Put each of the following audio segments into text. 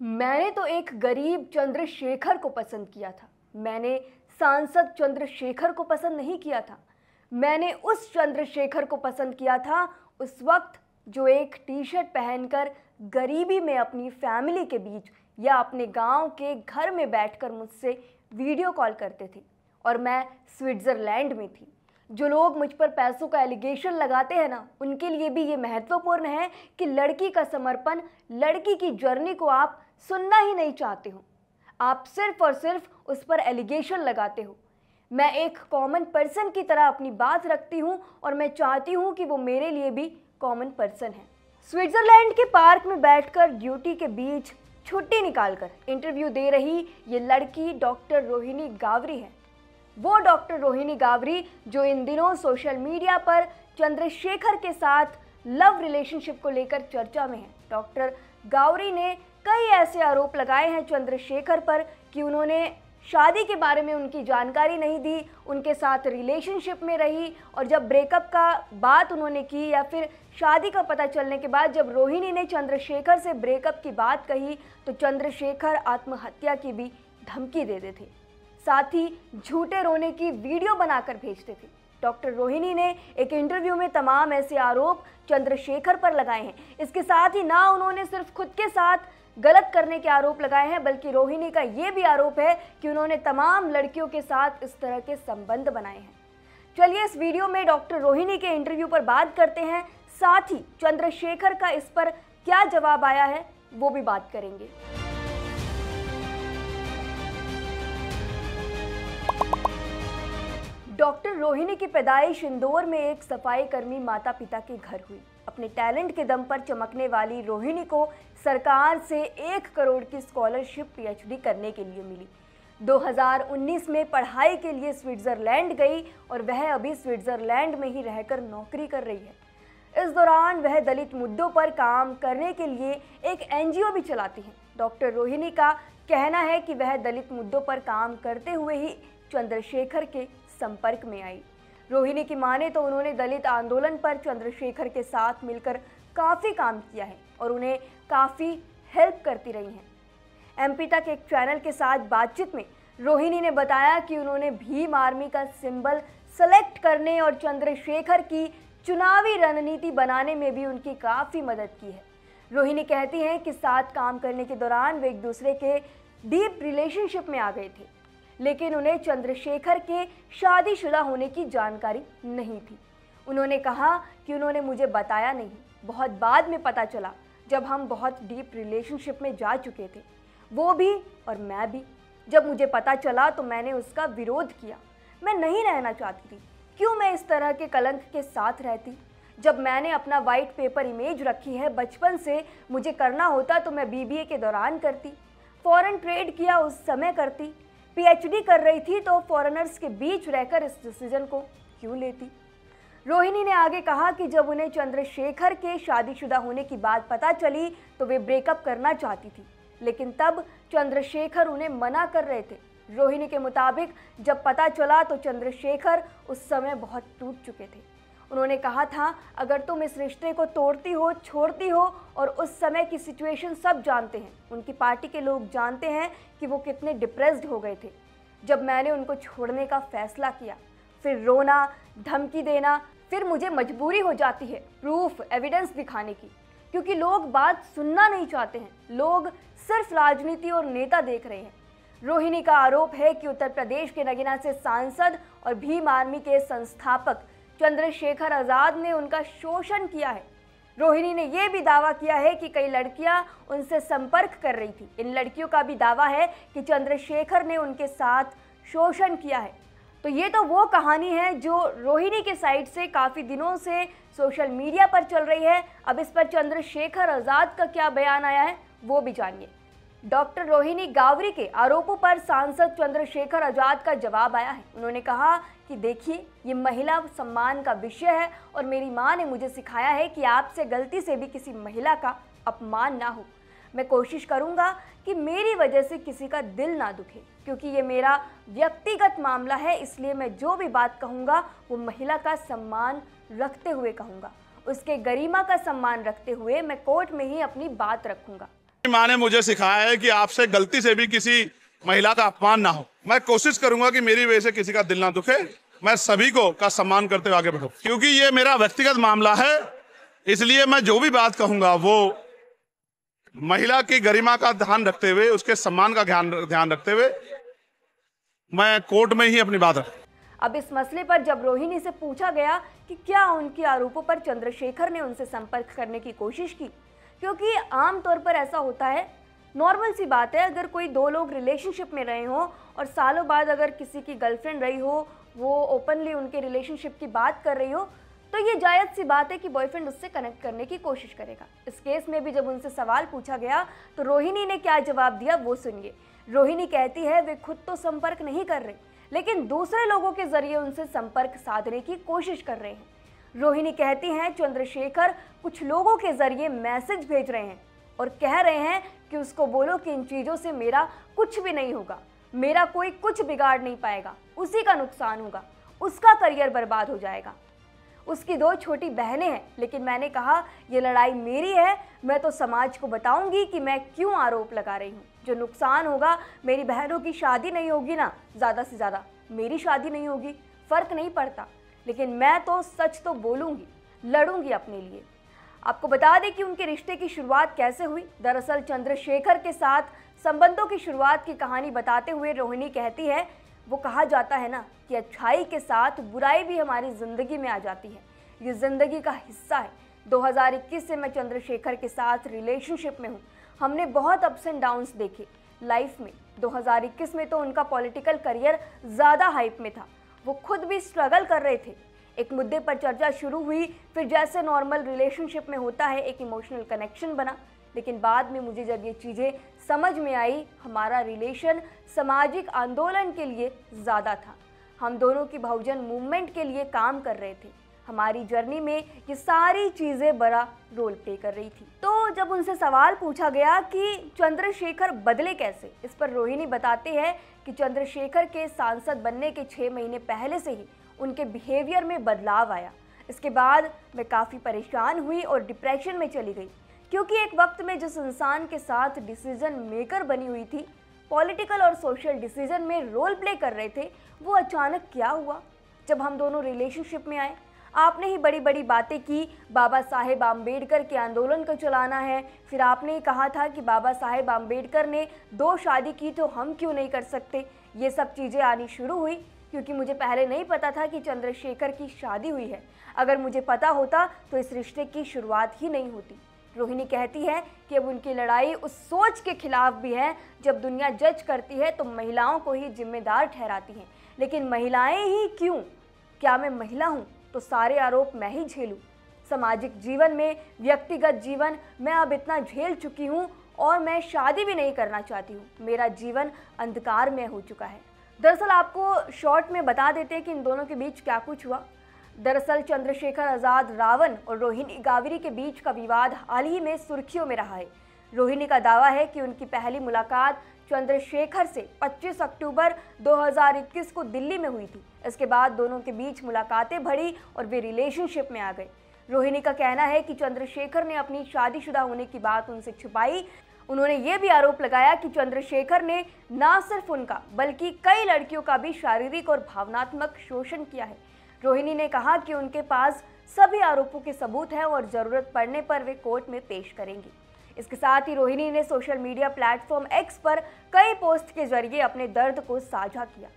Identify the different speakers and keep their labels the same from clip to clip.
Speaker 1: मैंने तो एक गरीब चंद्रशेखर को पसंद किया था। मैंने सांसद चंद्रशेखर को पसंद नहीं किया था। मैंने उस चंद्रशेखर को पसंद किया था उस वक्त जो एक टी शर्ट पहनकर गरीबी में अपनी फैमिली के बीच या अपने गांव के घर में बैठकर मुझसे वीडियो कॉल करते थे और मैं स्विट्ज़रलैंड में थी। जो लोग मुझ पर पैसों का एलिगेशन लगाते हैं ना, उनके लिए भी ये महत्वपूर्ण है कि लड़की का समर्पण, लड़की की जर्नी को आप सुनना ही नहीं चाहते हो। आप सिर्फ और सिर्फ उस पर एलिगेशन लगाते हो। मैं एक कॉमन पर्सन की तरह अपनी बात रखती हूँ और मैं चाहती हूँ कि वो मेरे लिए भी कॉमन पर्सन है। स्विट्ज़रलैंड के पार्क में बैठकर ड्यूटी के बीच छुट्टी निकालकर इंटरव्यू दे रही ये लड़की डॉक्टर रोहिणी गावरी है। वो डॉक्टर रोहिणी गावरी जो इन दिनों सोशल मीडिया पर चंद्रशेखर के साथ लव रिलेशनशिप को लेकर चर्चा में है। डॉक्टर गावरी ने कई ऐसे आरोप लगाए हैं चंद्रशेखर पर कि उन्होंने शादी के बारे में उनकी जानकारी नहीं दी, उनके साथ रिलेशनशिप में रही और जब ब्रेकअप का बात उन्होंने की या फिर शादी का पता चलने के बाद जब रोहिणी ने चंद्रशेखर से ब्रेकअप की बात कही तो चंद्रशेखर आत्महत्या की भी धमकी दे देते थे, साथ ही झूठे रोने की वीडियो बनाकर भेजते थे। डॉक्टर रोहिणी ने एक इंटरव्यू में तमाम ऐसे आरोप चंद्रशेखर पर लगाए हैं। इसके साथ ही ना उन्होंने सिर्फ खुद के साथ गलत करने के आरोप लगाए हैं, बल्कि रोहिणी का ये भी आरोप है कि उन्होंने तमाम लड़कियों के साथ इस तरह के संबंध बनाए हैं। चलिए इस वीडियो में डॉक्टर रोहिणी के इंटरव्यू पर बात करते हैं, साथ ही चंद्रशेखर का इस पर क्या जवाब आया है वो भी बात करेंगे। डॉक्टर रोहिणी की पैदाइश इंदौर में एक सफाई कर्मी माता पिता के घर हुई। अपने टैलेंट के दम पर चमकने वाली रोहिणी को सरकार से 1 करोड़ की स्कॉलरशिप पीएचडी करने के लिए मिली। 2019 में पढ़ाई के लिए स्विट्ज़रलैंड गई और वह अभी स्विट्ज़रलैंड में ही रहकर नौकरी कर रही है। इस दौरान वह दलित मुद्दों पर काम करने के लिए एक एनजीओ भी चलाती हैं। डॉक्टर रोहिणी का कहना है कि वह दलित मुद्दों पर काम करते हुए ही चंद्रशेखर के संपर्क में आई। रोहिणी की माने तो उन्होंने दलित आंदोलन पर चंद्रशेखर के साथ मिलकर काफ़ी काम किया है और उन्हें काफ़ी हेल्प करती रही हैं। एमपी तक एक चैनल के साथ बातचीत में रोहिणी ने बताया कि उन्होंने भीम आर्मी का सिंबल सेलेक्ट करने और चंद्रशेखर की चुनावी रणनीति बनाने में भी उनकी काफ़ी मदद की है। रोहिणी कहती हैं कि साथ काम करने के दौरान वे एक दूसरे के डीप रिलेशनशिप में आ गए थे, लेकिन उन्हें चंद्रशेखर के शादीशुदा होने की जानकारी नहीं थी। उन्होंने कहा कि उन्होंने मुझे बताया नहीं, बहुत बाद में पता चला जब हम बहुत डीप रिलेशनशिप में जा चुके थे, वो भी और मैं भी। जब मुझे पता चला तो मैंने उसका विरोध किया। मैं नहीं रहना चाहती थी, क्यों मैं इस तरह के कलंक के साथ रहती। जब मैंने अपना वाइट पेपर इमेज रखी है, बचपन से मुझे करना होता तो मैं बीबीए के दौरान करती, फॉरेन ट्रेड किया उस समय करती, पीएचडी कर रही थी तो फॉरेनर्स के बीच रहकर इस डिसीजन को क्यों लेती। रोहिणी ने आगे कहा कि जब उन्हें चंद्रशेखर के शादीशुदा होने की बात पता चली तो वे ब्रेकअप करना चाहती थी, लेकिन तब चंद्रशेखर उन्हें मना कर रहे थे। रोहिणी के मुताबिक जब पता चला तो चंद्रशेखर उस समय बहुत टूट चुके थे। उन्होंने कहा था, अगर तुम इस रिश्ते को तोड़ती हो, छोड़ती हो, और उस समय की सिचुएशन सब जानते हैं, उनकी पार्टी के लोग जानते हैं कि वो कितने डिप्रेस्ड हो गए थे। जब मैंने उनको छोड़ने का फैसला किया, फिर रोना, धमकी देना, फिर मुझे मजबूरी हो जाती है प्रूफ, एविडेंस दिखाने की, क्योंकि लोग बात सुनना नहीं चाहते हैं। लोग सिर्फ राजनीति और नेता देख रहे हैं। रोहिणी का आरोप है कि उत्तर प्रदेश के नगीना से सांसद और भीम आर्मी के संस्थापक चंद्रशेखर आज़ाद ने उनका शोषण किया है। रोहिणी ने यह भी दावा किया है कि कई लड़कियां उनसे संपर्क कर रही थी। इन लड़कियों का भी दावा है कि चंद्रशेखर ने उनके साथ शोषण किया है। तो ये तो वो कहानी है जो रोहिणी के साइड से काफ़ी दिनों से सोशल मीडिया पर चल रही है। अब इस पर चंद्रशेखर आज़ाद का क्या बयान आया है वो भी जानिए। डॉक्टर रोहिणी गावरी के आरोपों पर सांसद चंद्रशेखर आज़ाद का जवाब आया है। उन्होंने कहा कि देखिए, ये महिला सम्मान का विषय है और मेरी माँ ने मुझे सिखाया है कि आपसे गलती से भी किसी महिला का अपमान ना हो। मैं कोशिश करूँगा कि मेरी वजह से किसी का दिल ना दुखे, क्योंकि ये मेरा व्यक्तिगत मामला है, इसलिए मैं जो भी बात कहूँगा वो महिला का सम्मान रखते हुए कहूँगा, उसके गरिमा का सम्मान रखते हुए मैं कोर्ट में ही अपनी बात रखूँगा।
Speaker 2: माँ ने मुझे सिखाया है कि आपसे गलती से भी किसी महिला का अपमान ना हो। मैं कोशिश करूंगा कि मेरी वजह से किसी का दिल ना दुखे। मैं सभी को का सम्मान करते हुए आगे बढ़ूं, क्योंकि ये मेरा व्यक्तिगत मामला है। इसलिए मैं जो भी बात कहूंगा वो महिला की गरिमा का ध्यान रखते हुए, उसके सम्मान का ध्यान रखते हुए मैं कोर्ट में ही अपनी बात रखूं।
Speaker 1: अब इस मसले पर जब रोहिणी से पूछा गया कि क्या उनके आरोपों पर चंद्रशेखर ने उनसे संपर्क करने की कोशिश की, क्योंकि आमतौर पर ऐसा होता है, नॉर्मल सी बात है, अगर कोई दो लोग रिलेशनशिप में रहे हो और सालों बाद अगर किसी की गर्लफ्रेंड रही हो, वो ओपनली उनके रिलेशनशिप की बात कर रही हो, तो ये जायज़ सी बात है कि बॉयफ्रेंड उससे कनेक्ट करने की कोशिश करेगा। इस केस में भी जब उनसे सवाल पूछा गया तो रोहिणी ने क्या जवाब दिया वो सुनिए। रोहिणी कहती है वे खुद तो संपर्क नहीं कर रहे, लेकिन दूसरे लोगों के जरिए उनसे संपर्क साधने की कोशिश कर रहे हैं। रोहिणी कहती हैं चंद्रशेखर कुछ लोगों के जरिए मैसेज भेज रहे हैं और कह रहे हैं कि उसको बोलो कि इन चीज़ों से मेरा कुछ भी नहीं होगा, मेरा कोई कुछ बिगाड़ नहीं पाएगा, उसी का नुकसान होगा, उसका करियर बर्बाद हो जाएगा। उसकी दो छोटी बहनें हैं, लेकिन मैंने कहा ये लड़ाई मेरी है, मैं तो समाज को बताऊंगी कि मैं क्यों आरोप लगा रही हूँ। जो नुकसान होगा, मेरी बहनों की शादी नहीं होगी ना, ज़्यादा से ज़्यादा मेरी शादी नहीं होगी, फ़र्क नहीं पड़ता, लेकिन मैं तो सच तो बोलूँगी, लड़ूंगी अपने लिए। आपको बता दें कि उनके रिश्ते की शुरुआत कैसे हुई। दरअसल चंद्रशेखर के साथ संबंधों की शुरुआत की कहानी बताते हुए रोहिणी कहती है, वो कहा जाता है ना कि अच्छाई के साथ बुराई भी हमारी ज़िंदगी में आ जाती है, ये ज़िंदगी का हिस्सा है। 2021 से मैं चंद्रशेखर के साथ रिलेशनशिप में हूँ। हमने बहुत अप्स एंड डाउन्स देखे लाइफ में। 2021 में तो उनका पॉलिटिकल करियर ज़्यादा हाइप में था, वो खुद भी स्ट्रगल कर रहे थे। एक मुद्दे पर चर्चा शुरू हुई, फिर जैसे नॉर्मल रिलेशनशिप में होता है एक इमोशनल कनेक्शन बना, लेकिन बाद में मुझे जब ये चीज़ें समझ में आई, हमारा रिलेशन सामाजिक आंदोलन के लिए ज़्यादा था। हम दोनों की बहुजन मूवमेंट के लिए काम कर रहे थे। हमारी जर्नी में ये सारी चीज़ें बड़ा रोल प्ले कर रही थी। तो जब उनसे सवाल पूछा गया कि चंद्रशेखर बदले कैसे, इस पर रोहिणी बताते हैं कि चंद्रशेखर के सांसद बनने के 6 महीने पहले से ही उनके बिहेवियर में बदलाव आया। इसके बाद मैं काफ़ी परेशान हुई और डिप्रेशन में चली गई, क्योंकि एक वक्त में जिस इंसान के साथ डिसीजन मेकर बनी हुई थी, पॉलिटिकल और सोशल डिसीजन में रोल प्ले कर रहे थे, वो अचानक क्या हुआ जब हम दोनों रिलेशनशिप में आए। आपने ही बड़ी बड़ी बातें की, बाबा साहेब आम्बेडकर के आंदोलन को चलाना है, फिर आपने ही कहा था कि बाबा साहेब आम्बेडकर ने 2 शादी की तो हम क्यों नहीं कर सकते। ये सब चीज़ें आनी शुरू हुई क्योंकि मुझे पहले नहीं पता था कि चंद्रशेखर की शादी हुई है। अगर मुझे पता होता तो इस रिश्ते की शुरुआत ही नहीं होती। रोहिणी कहती है कि अब उनकी लड़ाई उस सोच के खिलाफ भी है, जब दुनिया जज करती है तो महिलाओं को ही जिम्मेदार ठहराती हैं, लेकिन महिलाएं ही क्यों? क्या मैं महिला हूँ तो सारे आरोप मैं ही झेलूं? सामाजिक जीवन में, व्यक्तिगत जीवन मैं अब इतना झेल चुकी हूँ और मैं शादी भी नहीं करना चाहती हूँ। मेरा जीवन अंधकार में हो चुका है। दरअसल आपको शॉर्ट में बता देते हैं कि इन दोनों के बीच क्या कुछ हुआ। दरअसल चंद्रशेखर आज़ाद रावण और रोहिणी गाविरी के बीच का विवाद हाल ही में सुर्खियों में रहा है। रोहिणी का दावा है कि उनकी पहली मुलाकात चंद्रशेखर से 25 अक्टूबर 2021 को दिल्ली में हुई थी। इसके बाद दोनों के बीच मुलाकातें बढ़ी और वे रिलेशनशिप में आ गए। रोहिणी का कहना है कि चंद्रशेखर ने अपनी शादीशुदा होने की बात उनसे छुपाई। उन्होंने ये भी आरोप लगाया कि चंद्रशेखर ने न सिर्फ उनका बल्कि कई लड़कियों का भी शारीरिक और भावनात्मक शोषण किया है। रोहिणी ने कहा कि उनके पास सभी आरोपों के सबूत हैं और ज़रूरत पड़ने पर वे कोर्ट में पेश करेंगी। इसके साथ ही रोहिणी ने सोशल मीडिया प्लेटफॉर्म एक्स पर कई पोस्ट के जरिए अपने दर्द को साझा किया।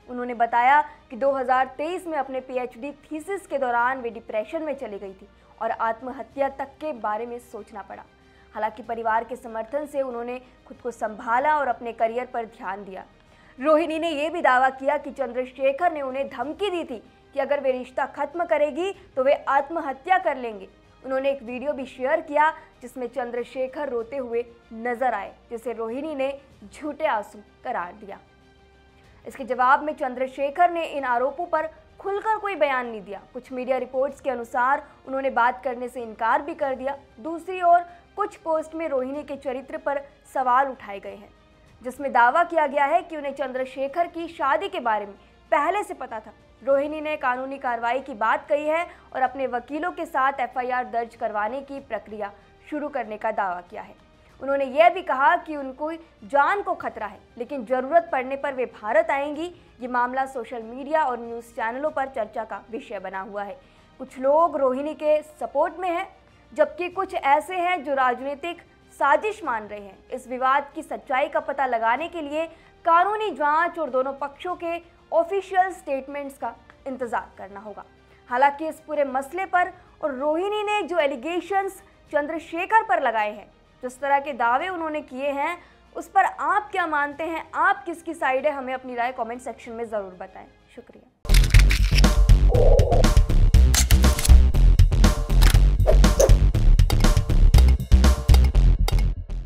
Speaker 1: उन्होंने बताया कि 2023 में अपने पीएचडी थीसिस के दौरान वे डिप्रेशन में चली गई थी और आत्महत्या तक के बारे में सोचना पड़ा। हालांकि परिवार के समर्थन से उन्होंने खुद को संभाला और अपने करियर पर ध्यान दिया। रोहिणी ने यह भी दावा किया कि चंद्रशेखर ने उन्हें धमकी दी थी कि अगर वे रिश्ता खत्म करेगी तो वे आत्महत्या कर लेंगे। उन्होंने एक वीडियो भी शेयर किया जिसमें चंद्रशेखर रोते हुए नजर आए, जिसे रोहिणी ने झूठे आंसू करार दिया। इसके जवाब में चंद्रशेखर ने इन आरोपों पर खुलकर कोई बयान नहीं दिया। कुछ मीडिया रिपोर्ट्स के अनुसार उन्होंने बात करने से इनकार भी कर दिया। दूसरी ओर कुछ पोस्ट में रोहिणी के चरित्र पर सवाल उठाए गए हैं, जिसमें दावा किया गया है कि उन्हें चंद्रशेखर की शादी के बारे में पहले से पता था। रोहिणी ने कानूनी कार्रवाई की बात कही है और अपने वकीलों के साथ एफआईआर दर्ज करवाने की प्रक्रिया शुरू करने का दावा किया है। उन्होंने यह भी कहा कि उनको जान को खतरा है, लेकिन जरूरत पड़ने पर वे भारत आएंगी। ये मामला सोशल मीडिया और न्यूज़ चैनलों पर चर्चा का विषय बना हुआ है। कुछ लोग रोहिणी के सपोर्ट में हैं, जबकि कुछ ऐसे हैं जो राजनीतिक साजिश मान रहे हैं। इस विवाद की सच्चाई का पता लगाने के लिए कानूनी जांच और दोनों पक्षों के ऑफिशियल स्टेटमेंट्स का इंतजार करना होगा। हालांकि इस पूरे मसले पर और रोहिणी ने जो एलिगेशंस चंद्रशेखर पर लगाए हैं, जिस तरह के दावे उन्होंने किए हैं, उस पर आप क्या मानते हैं? आप किसकी साइड है? हमें अपनी राय कमेंट सेक्शन में ज़रूर बताएं। शुक्रिया।